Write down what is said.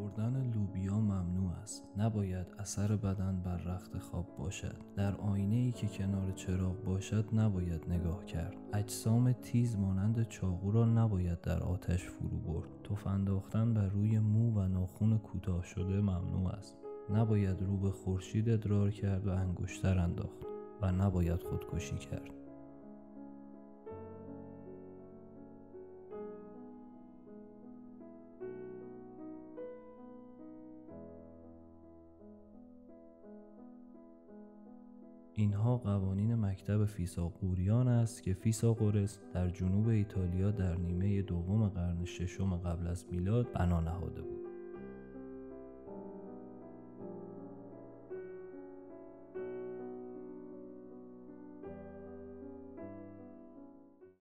خوردن لوبیا ممنوع است. نباید اثر بدن بر رخت خواب باشد. در آینه‌ای که کنار چراغ باشد نباید نگاه کرد. اجسام تیز مانند چاقو را نباید در آتش فرو برد. تف انداختن بر روی مو و ناخن کوتاه شده ممنوع است. نباید رو به خورشید ادرار کرد و انگشتر انداخت و نباید خودکشی کرد. اینها قوانین مکتب فیثاغوریان است که فیثاغورس در جنوب ایتالیا در نیمه دوم قرن ششم قبل از میلاد بنا نهاده بود.